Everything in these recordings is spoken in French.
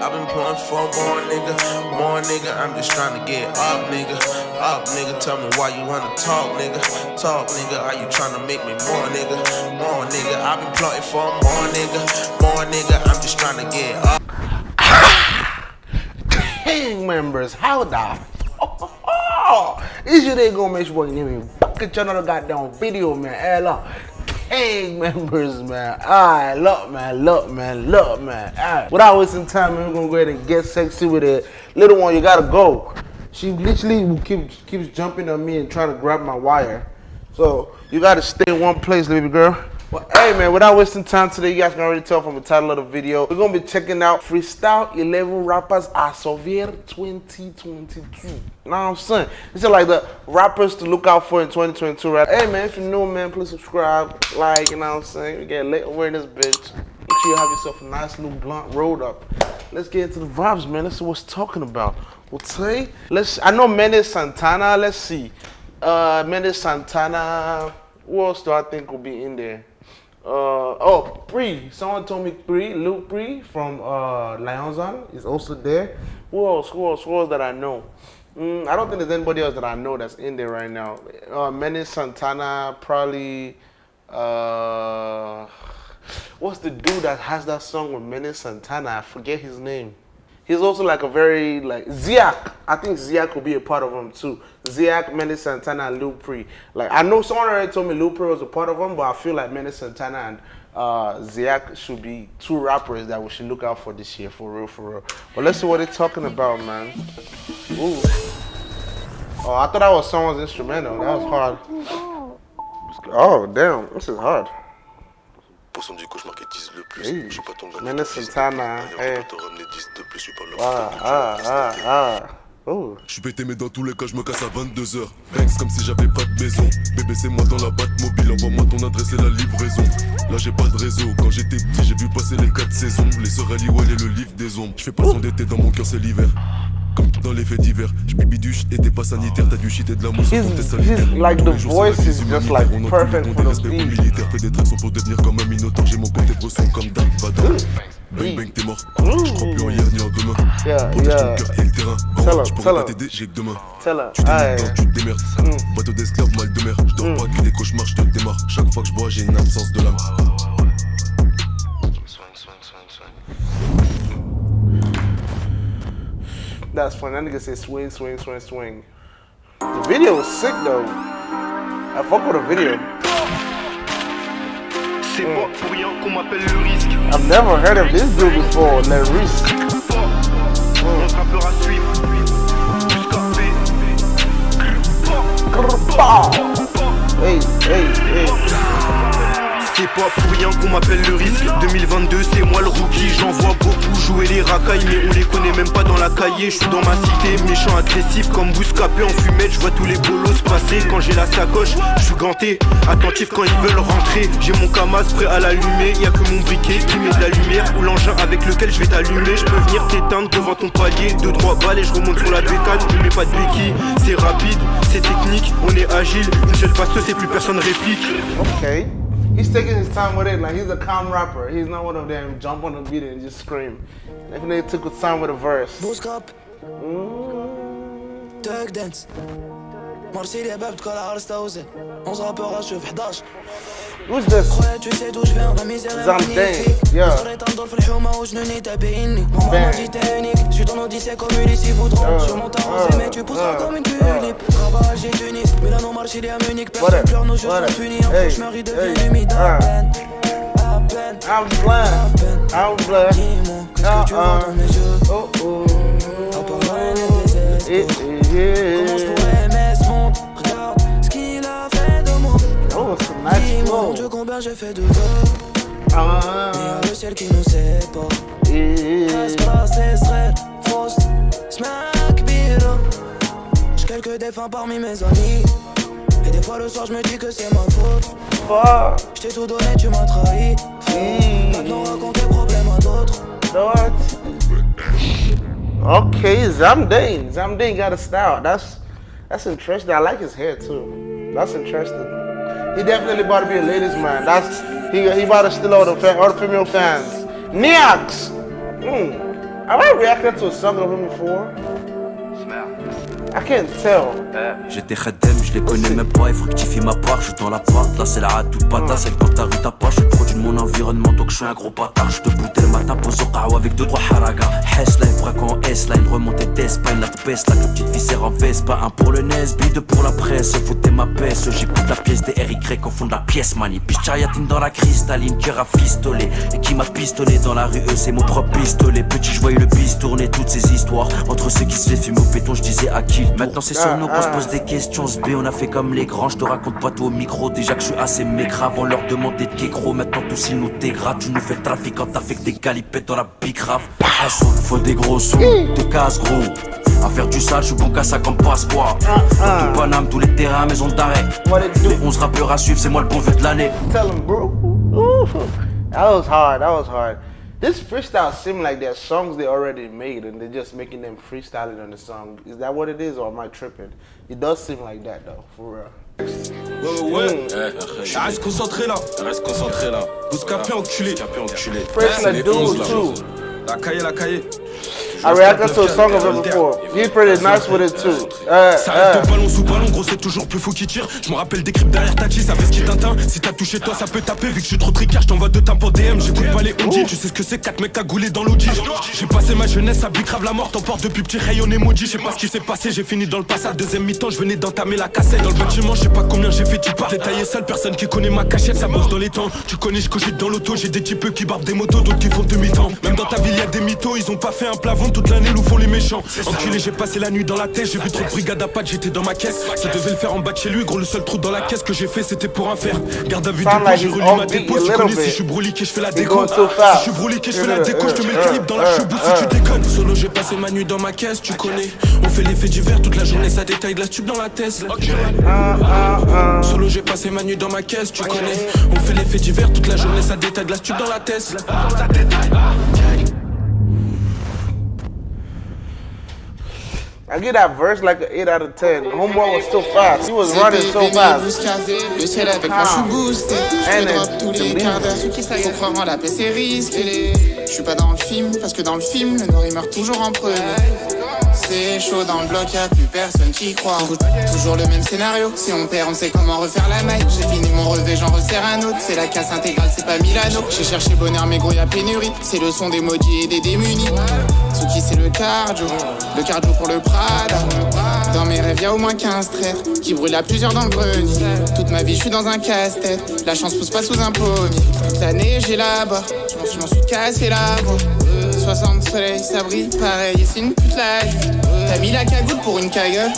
I've been plotting for more nigga. I'm just trying to get up, nigga. Up, nigga. Tell me why you wanna talk, nigga. Talk, nigga. Are you trying to make me more, nigga? More, nigga. I've been plotting for more, nigga. More, nigga. I'm just trying to get up. Gang members, how the is you they gonna make sure you name me back at another goddamn video, man. Hey, look. Gang members, man. Alright, look, man. Alright. Without wasting time, man, we're gonna go ahead and get sexy with it. Little one, you gotta go. She literally keeps jumping on me and trying to grab my wire. So you gotta stay in one place, baby girl. Well, hey man, without wasting time today, you guys can already tell from the title of the video, we're gonna be checking out Freestyle 11 Rappers a Sauver 2022. You know what I'm saying? These are like the rappers to look out for in 2022, right? Hey man, if you're new, man, please subscribe, like, you know what I'm saying? We get late over in this bitch. Make sure you have yourself a nice new blunt rolled up. Let's get into the vibes, man. Let's see what's talking about. Okay, I know Menace Santana, let's see. Menace Santana, who else do I think will be in there? Oh, Bree. Someone told me Bree, Luke Bree from Lionzon is also there. Who else that I know? I don't think there's anybody else that I know that's in there right now. Menace Santana, probably. What's the dude that has that song with Menace Santana? I forget his name. He's also like a very, like, Ziak. I think Ziak will be a part of him too. Ziak, Menace Santana, and Lil Pre. Like, I know someone already told me Lil Pre was a part of him, but I feel like Menace Santana and Ziak should be two rappers that we should look out for this year, for real. But let's see what they're talking about, man. Ooh. Oh, I thought that was someone's instrumental. That was hard. Oh, damn. This is hard. Hey, Menace Santana, hey. Je suis pété mais dans tous les cas je me casse à 22h. Banks comme si j'avais pas de maison. Bébé c'est moi dans la batte mobile. Envoie-moi ton adresse et la livraison. Là j'ai pas de réseau. Quand j'étais petit j'ai vu passer les 4 saisons. Les sœurs Halliwell et le livre des ombres. Je fais pas son d'été dans mon cœur c'est l'hiver. Comme dans les faits d'hiver. Je bibiduche et t'es pas sanitaire. T'as du shit et de la mousse pour tes sanitaires. Like the voice is just like perfect for the beat. Militaire fait des tractions pour devenir comme un minotaure. J'ai mon côté bresson comme Dark Vador. Bang bang t'es mort. Je crois plus en hier ni en demain. Pour le cœur et le terrain. Je pourrais pas t'aider, j'ai que demain. Tu t'émerdes, tu te démerdes. Bateau d'esclave, mal de mer. Je dors pas que des cauchemars, je te démarre. Chaque fois que je bois, j'ai une absence de l'âme. That's funny. That nigga said swing. The video is sick though. I fuck with the video. C'est pas pour rien qu'on m'appelle le risque. I've never heard of this dude before, Le Risque. On rappeur à suivre. Hey. C'est pas pour rien qu'on m'appelle le risque. 2022 c'est moi le rookie. J'en vois beaucoup jouer les racailles, mais on les connaît même pas dans la cahier. Je suis dans ma cité, méchant agressif comme Bouscapé en fumette. Je vois tous les bolos passer. Quand j'ai la sacoche, je suis ganté, attentif quand ils veulent rentrer. J'ai mon Kamaz prêt à l'allumer. Y'a que mon briquet qui met de la lumière, ou l'engin avec lequel je vais t'allumer. Je peux venir t'éteindre devant ton palier. 2-3 balles et je remonte sur la bécane. Je mets pas de béquille, c'est rapide, c'est technique, on est agile. Une seule passeuse et plus personne réplique. Okay. He's taking his time with it, like he's a calm rapper. He's not one of them jump on the beat and just scream. Definitely took his time with a verse. Bouscap Tug Dance Marseille باب تكون عرس توزن 11 rappeurs اشوف 11 Who's this? خويا tu sais d'où je viens, la misère est magnifique. Yeah. صريت انظر في الحومة وجنوني تابعني Maman j'étais unique, je suis ton odyssée comme Ulysse ils voudront sur mon terrain mais tu pousseras comme une tulipe Rabat j'ai Tunis, Milano Marseille à Munich personne pleure, nos jeux sont punis un cauchemar il devient humide à peine I'm blind. Dis-moi, qu'est-ce que tu vois dans mes yeux À part la haine et le désespoir Comment je pourrais aimer ce monde Regarde ce qu'il a fait de moi Dis-moi mon Dieu combien j'ai fait de vœux Mais y'a le ciel qui nous sépare Espace, Israël, Faust, Smack, Bilo J'ai quelques défunts parmi mes amis Et des fois le soir je me dis que c'est ma faute Je t'ai tout donné, tu m'as trahi Maintenant raconte tes problèmes à d'autres Okay, Zamdane got a style. That's interesting. I like his hair too. That's interesting. He definitely about to be a ladies man. He about to steal all the female fans. Neox. Have I reacted to a song of him before? I can't tell. J'étais khadem, je les connais même pas, il fructifie ma part, je suis dans la pâte, là c'est la rate toute pata, celle quand t'arrives t'as pas, je suis produit de mon environnement donc je suis un gros bâtard, je te boutais le matin, pose au qawa avec 2-3 haragas, Hess là, il braque en S, là une remontée d'Espagne, là te baisse, là que petite viscère en veste, pas un pour le NES, deux pour la presse, foutez ma peste, j'écoute la pièce des RY au fond de la pièce mani, pichariatine dans la cristalline, cœur à fistolet, et qui m'a pistonné dans la rue, c'est mon propre pistolet, petit je voyais le bis tourner, toutes ces histoires, entre ceux qui se fait fumer au béton, je disais à qui. Maintenant c'est sur nous qu'on se pose des questions. Ce B on a fait comme les grands. Je te raconte pas tout au micro. Déjà que je suis assez maigre avant leur demander de kékro. Maintenant tous ils nous dégradent. Tu nous fais le trafic quand t'as fait que des galipettes dans la bicrave. Faut des gros sous, des casse gros. À faire du sale, je suis bon qu'à ça comme passe-quoi. Dans tout Paname, tous les terrains, maison d'arrêt. Les 11 rappeurs à suivre, c'est moi le bon vœu de l'année. Tell him, bro. Ooh, that was hard. That was hard. This freestyle seem like they're songs they already made and they're just making them freestyling on the song. Is that what it is or am I tripping? It does seem like that though, for real. Ouais. Reste concentré là. Reste concentré là. Bouscapé enculé. Fresh like dude too. La cahier. I reacted to a song of him before. He's pretty nice with it too. Ça reste au ballon sous ballon, gros c'est toujours plus fou qui tire. Je me rappelle des crips derrière Tachi, ça fait ce qui t'atteint. Si t'as touché toi ça peut taper, vu que je suis trop tricard, je t'envoie 2 tympes DM, j'écoute pas les ondis. Tu sais ce que c'est 4 mecs cagoulés dans l'audi. J'ai passé ma jeunesse, ça grave la mort, t'emporte depuis petit rayon emoji. Je sais pas ce qui s'est passé, j'ai fini dans le passage. Deuxième mi-temps, je venais d'entamer la cassette. Dans le bâtiment, je sais pas combien j'ai fait, tu pars. Détaillé seul, personne qui connaît ma cachette, ça bosse dans les temps. Tu connais, je cogite dans l'auto, j'ai des types qui barbent des motos, d'autres qui font demi-temps. Même dans ta ville y'a des mythos, ils ont pas fait un plafond toute l'année, nous font les méchants. Enculé, j'ai passé la nuit dans la tête, j'ai vu trop de brigades à pattes, j'étais dans ma caisse. Ça devait le faire en bas de chez lui, gros le seul trou dans la caisse que j'ai fait c'était pour un fer. Garde à vue dépôt, j'ai relu ma dépôt, tu connais si je suis broliqué je fais la déco. Si je suis broliqué je fais la déco, je te mets le calibre dans la chouboue si tu déconnes. Solo j'ai passé ma nuit dans ma caisse, tu connais. On fait l'effet divers toute la journée, ça détaille de la tube dans la tête. Solo j'ai passé ma nuit dans ma caisse, tu connais. On fait l'effet divers toute la journée, ça détaille de la tube dans la tête. I give that verse like an 8 out of 10. Homeboy was still fast. He was running so fast. Le ciel avec moi, je suis boosté. Je drop tous les quarts d'heure. Faut croire en la paix, c'est risqué. Je suis pas dans le film, parce que dans le film, le noir il meurt toujours en premier. C'est chaud dans le bloc, y'a plus personne qui croit. Toujours le même scénario. Si on perd, on sait comment refaire la maille. J'ai fini mon relevé, j'en resserre un autre. C'est la casse intégrale, c'est pas Milano. J'ai cherché bonheur, mais gros, y'a pénurie. C'est le son des maudits et des démunis. Suki, c'est le cardio pour le Prada. Dans mes rêves, y'a au moins 15 traîtres qui brûlent à plusieurs dans le grenier. Toute ma vie, je suis dans un casse-tête. La chance pousse pas sous un pommier. Toute l'année, j'ai là-bas. Je m'en suis cassé la voix. 60 soleil, ça brille pareil. Et c'est une pute la juge. T'as mis la cagoule pour une cagueule.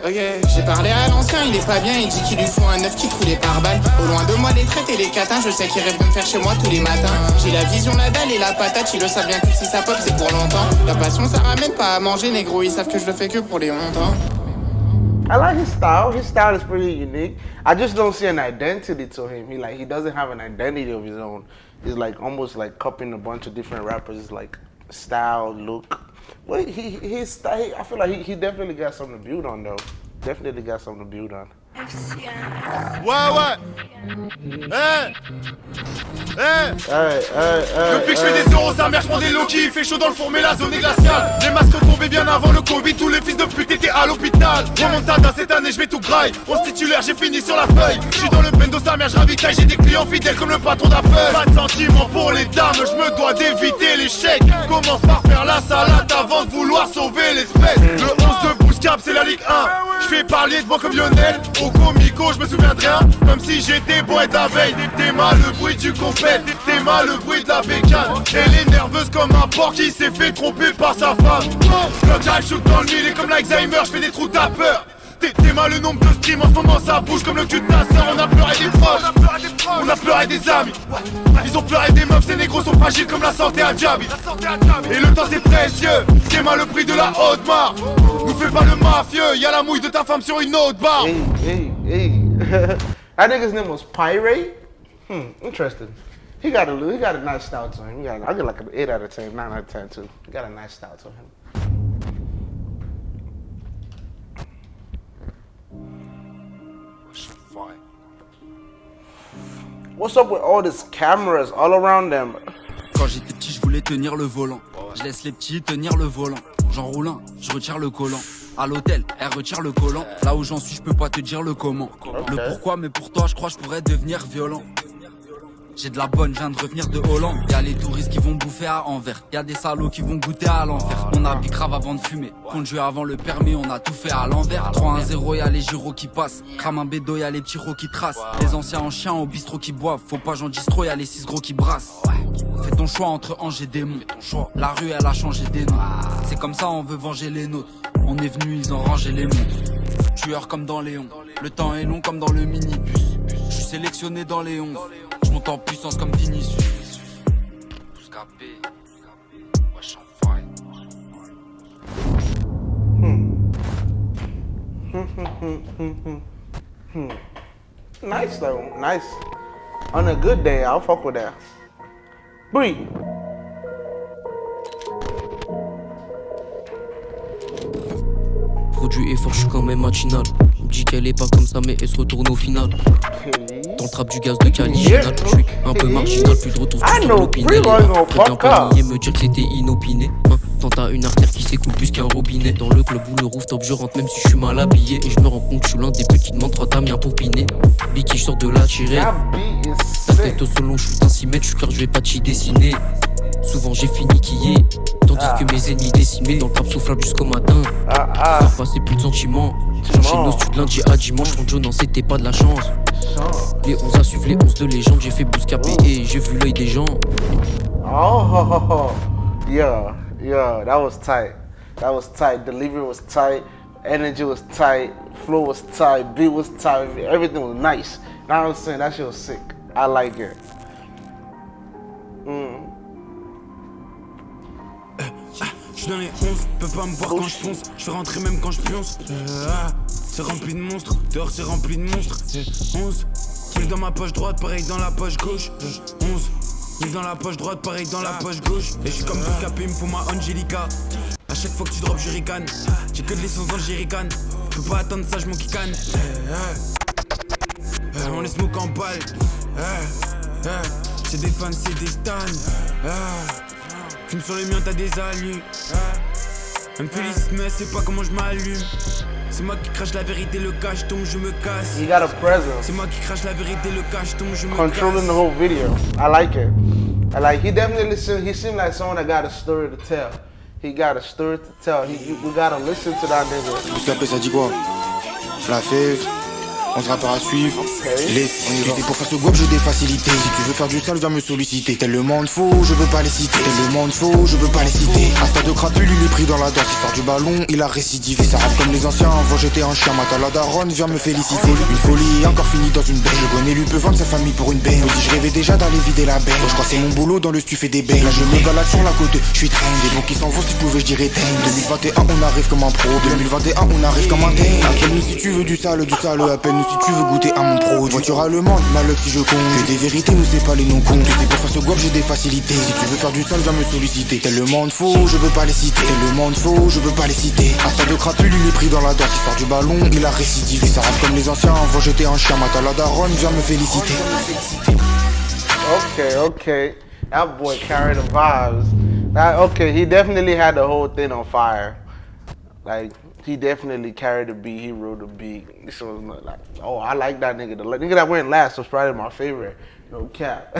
Ok, j'ai parlé à l'ancien, il est pas bien, il dit qu'il lui faut un œuf qui coulait par balle. Au loin de moi les traites et les catins, je sais qu'ils rêvent de me faire chez moi tous les matins. J'ai la vision, la dalle et la patate, ils le savent bien que si ça pop c'est pour longtemps. La passion ça ramène pas à manger, négro, ils savent que je le fais que pour les montants. I like his style is pretty unique. I just don't see an identity to him. He doesn't have an identity of his own. He's like almost like copying a bunch of different rappers. It's like style, look. Well, his style, I feel like he definitely got something to build on though. Definitely got something to build on. Ouais. Depuis que je fais des euros, sa mère, j'prends des Loki. Il fait chaud dans le four, mais la zone est glaciale. Les masques sont tombés bien avant le Covid. Tous les fils de pute étaient à l'hôpital. Remontada cette année, je vais tout graille. On se titulaire, j'ai fini sur la feuille. Je suis dans le bendo, sa mère, je ravitaille. J'ai des clients fidèles comme le patron d'Apple. Pas de sentiment pour les dames, je me dois d'éviter l'échec. Commence par faire la salade avant de vouloir sauver l'espèce. Le 11 de Bouscap, c'est la Ligue 1. Je fais parler de moi comme Lionel. Au comico, je me souviens de rien. Comme si j'étais boîte la veille. T'es mal le bruit du compète. T'es mal le bruit de la bécane. Elle est nerveuse comme un porc qui s'est fait tromper par sa femme. Quand j'arrive, je dans le mille et comme l'Alzheimer, je fais des trous à peur. T'es mal le nombre de streams, en ce moment ça bouge comme le cul de ta sœur. On a pleuré des proches, on a pleuré des amis. Ils ont pleuré des meufs, ces négros sont fragiles comme la santé à Djabi. Et le temps c'est précieux, t'es mal le prix de la haute marque. Nous fais pas le mafieux, y'a la mouille de ta femme sur une autre barre. Hey. I think his name was Pirate. Interesting. He got a nice style to him. I get like an 8 out of 10, 9 out of 10 too. He got a nice style to him. What's up with all these cameras all around them? Quand j'étais petit, je voulais tenir le volant. Je laisse les petits tenir le volant. J'enroule un, je retire le collant. À l'hôtel, elle retire le collant. Là où j'en suis, je peux pas te dire le comment. Le pourquoi, mais pour toi, je crois que je pourrais devenir violent. J'ai de la bonne, je viens de revenir de Hollande. Y'a les touristes qui vont bouffer à Anvers. Y'a des salauds qui vont goûter à l'enfer. On a grave avant de fumer. Conduit avant le permis, on a tout fait à l'envers. 3-1-0, y'a les gyros qui passent. Crame un bédo, y'a les petits rots qui tracent. Les anciens en chien au bistrot qui boivent. Faut pas j'en dise trop, y'a les 6 gros qui brassent. Fais ton choix entre Ange et démon. La rue, elle a changé des noms. C'est comme ça, on veut venger les nôtres. On est venu, ils ont rangé les montres. Tueur comme dans Léon. Le temps est long comme dans le minibus. Je suis sélectionné dans les 11. Je monte en puissance comme Vinicius. Tout scapé. Wesh en fight. Nice though, nice. On a good day, I'll fuck with that. Bree. Produit effort, je suis quand même matinal. On me dit qu'elle est pas comme ça, mais elle se retourne au final. Dans le trap du gaz de Caliginal, je suis un peu marginal, plus de retour sur l'opinel. Préviens pas nier, me dire que c'était inopiné. Tant t'as une artère qui s'écoule plus qu'un robinet. Dans le club ou le rooftop, je rentre même si je suis mal habillé. Et je me rends compte que je suis l'un des petits de 3 t'as mis un pour piner. Biki, je sors de la tirée. Ta tête au solon, je suis un 6 mètres, je suis clair, je vais pas t'y dessiner. Souvent j'ai fini qui est. Tandis que mes ennemis décimés dans le trap soufflable jusqu'au matin. Faire passer plus de sentiments. J'enchaîne nos studs lundi à dimanche. Front jaune, non c'était pas de la chance. Les 11 à suivre les 11 de légende. J'ai fait bouscapé et j'ai vu l'œil des gens. Oh, yeah, that was tight. That was tight. Delivery was tight. Energy was tight. Flow was tight. Beat was tight. Everything was nice. Now I'm saying that shit was sick. I like it. J'suis dans les 11, peux pas me voir quand je fonce. J'fais rentrer même quand je pionce. C'est rempli de monstres, dehors c'est rempli de monstres. 11, 1000 dans ma poche droite, pareil dans la poche gauche. 11, 1000 dans la poche droite, pareil dans la poche gauche. Et j'suis comme Bouscapé, il me faut ma Angelica. À chaque fois que tu drops, je ricane. J'ai que de l'essence dans le jerrycan. J'peux pas attendre ça, j'm'en kikane. On les smoke en balle. C'est des fans, c'est des stans. Fume sur les miens, t'as des allumes. Elle me félicite, mais c'est pas comment je m'allume. C'est moi qui crache la vérité, le cache tombe, je me casse. You got a presence. C'est moi qui crache la vérité, le cache tombe, je me Controlling casse. the whole video. I like it. I like. He definitely he seemed like someone that got a story to tell. He got a story to tell. We gotta listen to that nigga. Bouscapé, ça dit quoi? La fève. On se rappelle à suivre. Les pour faire ce web, j'ai des facilités. Si tu veux faire du sale, viens me solliciter. Tellement de faux, je veux pas les citer. Tellement de faux, je veux pas les citer. Un stade de crapule, il est pris dans la danse. Il sort du ballon, il a récidivé. Ça rappe comme les anciens. Avant j'étais un chien, mata la daronne, viens me féliciter. Une folie, encore finie dans une benne. Je connais, lui peut vendre sa famille pour une benne. Me dis, je rêvais déjà d'aller vider la benne. Je crois c'est mon boulot dans le stu et des beignes. Là je me balade sur la côte, je suis train. Des mots qui s'en vont, si je pouvais, je dirais teigne. 2021, on arrive comme un pro. 2021, on arrive comme un teigne. Appelle-nous si tu veux du sale, appelle-nous si tu veux goûter à mon pro. Voiture allemande, malheur si je compte. J'ai des vérités, nous c'est pas les non comptes. C'est pour faire ce guap, j'ai des facilités. Si tu veux faire du sale, viens me solliciter. Tellement de faux, je veux pas les citer. Tellement de faux, je veux pas les citer. Un stade de crapule, il est pris dans la danse. Il sort du ballon, il a récidivé. Ça rappe comme les anciens, avant j'étais un chien. Mata la daronne, viens me féliciter. Okay. That boy carried the vibes. He definitely had the whole thing on fire. Like, he definitely carried the beat. He wrote the beat. This was not like, oh, I like that nigga. The nigga that went last was probably my favorite. No cap.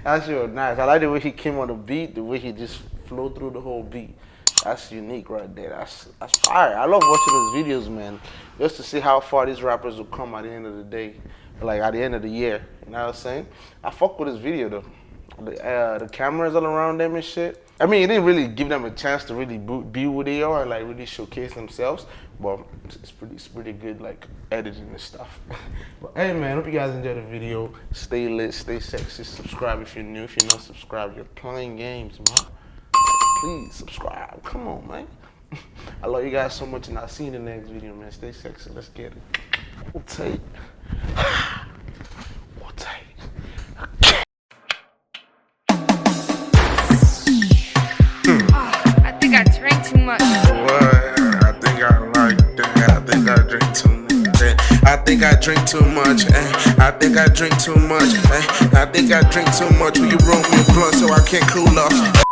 That shit was nice. I like the way he came on the beat, the way he just flowed through the whole beat. That's unique right there. That's fire. I love watching those videos, man. Just to see how far these rappers will come at the end of the day. Like at the end of the year. You know what I'm saying? I fuck with this video though. The cameras all around them and shit. I mean, it didn't really give them a chance to really be who they are and like really showcase themselves. But it's pretty good, like editing and stuff. But hey, man, hope you guys enjoyed the video. Stay lit, stay sexy. Subscribe if you're new. If you're not subscribed, you're playing games, man. Please subscribe. Come on, man. I love you guys so much, and I'll see you in the next video, man. Stay sexy. Let's get it. We'll take. We'll take. I think I drank too much. What? I think I like that. I think I drink too much. I think I drink too much. I think I drink too much. I think I drink too much when you roll me a blunt so I can't cool off.